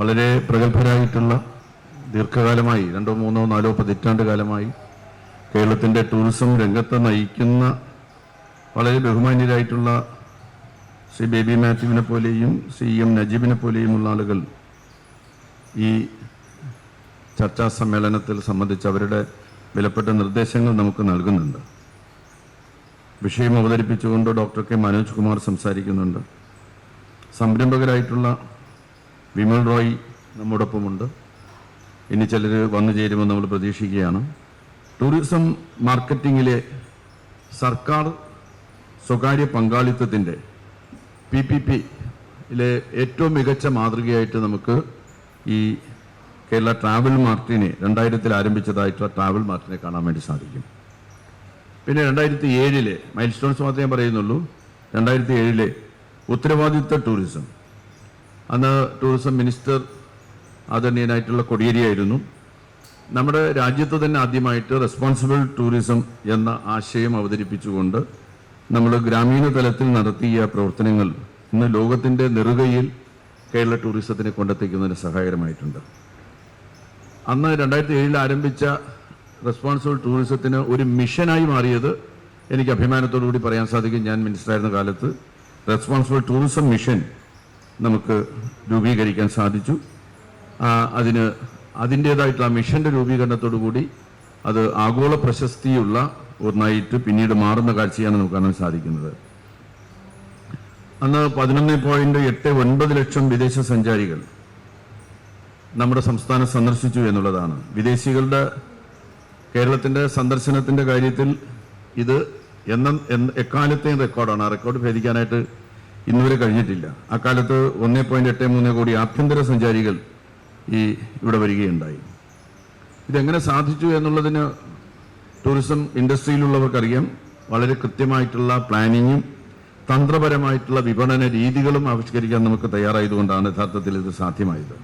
വളരെ പ്രഗത്ഭരായിട്ടുള്ള ദീർഘകാലമായി 2, 3, 4 പതിറ്റാണ്ട് കാലമായി കേരളത്തിൻ്റെ ടൂറിസം രംഗത്ത് നയിക്കുന്ന വളരെ ബഹുമാന്യരായിട്ടുള്ള ശ്രീ ബേബി മാത്യുവിനെ പോലെയും CM നജീബിനെ പോലെയുമുള്ള ആളുകൾ ഈ ചർച്ചാ സമ്മേളനത്തിൽ സംബന്ധിച്ച് അവരുടെ വിലപ്പെട്ട നിർദ്ദേശങ്ങൾ നമുക്ക് നൽകുന്നുണ്ട്. വിഷയം അവതരിപ്പിച്ചുകൊണ്ട് ഡോക്ടർ കെ മനോജ് കുമാർ സംസാരിക്കുന്നുണ്ട്. സംരംഭകരായിട്ടുള്ള വിമൽ റോയ് നമ്മോടൊപ്പമുണ്ട്. ഇനി ചിലർ വന്നു ചേരുമെന്ന് നമ്മൾ പ്രതീക്ഷിക്കുകയാണ്. ടൂറിസം മാർക്കറ്റിങ്ങിലെ സർക്കാർ സ്വകാര്യ പങ്കാളിത്തത്തിൻ്റെ PPPയിലെ ഏറ്റവും മികച്ച മാതൃകയായിട്ട് നമുക്ക് ഈ കേരള ട്രാവൽ മാർട്ടിനെ 2000 ആരംഭിച്ചതായിട്ടുള്ള ട്രാവൽ മാർട്ടിനെ കാണാൻ വേണ്ടി സാധിക്കും. പിന്നെ 2007 മൈൽ സ്റ്റോൺസ് മാത്രമേ ഞാൻ പറയുന്നുള്ളൂ. 2007 ഉത്തരവാദിത്ത ടൂറിസം, അന്ന് ടൂറിസം മിനിസ്റ്റർ ആദരണീയനായിട്ടുള്ള കോടിയേരിയായിരുന്നു. നമ്മുടെ രാജ്യത്ത് തന്നെ ആദ്യമായിട്ട് റെസ്പോൺസിബിൾ ടൂറിസം എന്ന ആശയം അവതരിപ്പിച്ചുകൊണ്ട് നമ്മൾ ഗ്രാമീണ തലത്തിൽ നടത്തിയ പ്രവർത്തനങ്ങൾ ഇന്ന് ലോകത്തിൻ്റെ നെറുകയിൽ കേരള ടൂറിസത്തിനെ കൊണ്ടെത്തിക്കുന്നതിന് സഹായകരമായിട്ടുണ്ട്. അന്ന് 2007 ആരംഭിച്ച റെസ്പോൺസിബിൾ ടൂറിസത്തിന് ഒരു മിഷനായി മാറിയത് എനിക്ക് അഭിമാനത്തോടു കൂടി പറയാൻ സാധിക്കും. ഞാൻ മിനിസ്റ്ററായിരുന്ന കാലത്ത് റെസ്പോൺസിബിൾ ടൂറിസം മിഷൻ നമുക്ക് രൂപീകരിക്കാൻ സാധിച്ചു. അതിൻ്റേതായിട്ടുള്ള മിഷൻ്റെ രൂപീകരണത്തോടു കൂടി അത് ആഗോള പ്രശസ്തിയുള്ള ഒന്നായിട്ട് പിന്നീട് മാറുന്ന കാഴ്ചയാണ് നമുക്ക് കാണാൻ സാധിക്കുന്നത്. അന്ന് 11.89 ലക്ഷം വിദേശ സഞ്ചാരികൾ നമ്മുടെ സംസ്ഥാനം സന്ദർശിച്ചു എന്നുള്ളതാണ്. വിദേശികളുടെ കേരളത്തിൻ്റെ സന്ദർശനത്തിൻ്റെ കാര്യത്തിൽ ഇത് എക്കാലത്തെയും റെക്കോർഡാണ്. ആ റെക്കോർഡ് ഭേദിക്കാനായിട്ട് ഇന്നുവരെ കഴിഞ്ഞിട്ടില്ല. അക്കാലത്ത് 1.83 കോടി ആഭ്യന്തര സഞ്ചാരികൾ ഇവിടെ വരികയുണ്ടായി. ഇതെങ്ങനെ സാധിച്ചു എന്നുള്ളതിന് ടൂറിസം ഇൻഡസ്ട്രിയിലുള്ളവർക്കറിയാം. വളരെ കൃത്യമായിട്ടുള്ള പ്ലാനിങ്ങും തന്ത്രപരമായിട്ടുള്ള വിപണന രീതികളും ആവിഷ്കരിക്കാൻ നമുക്ക് തയ്യാറായതുകൊണ്ടാണ് യഥാർത്ഥത്തിൽ ഇത് സാധ്യമായത്.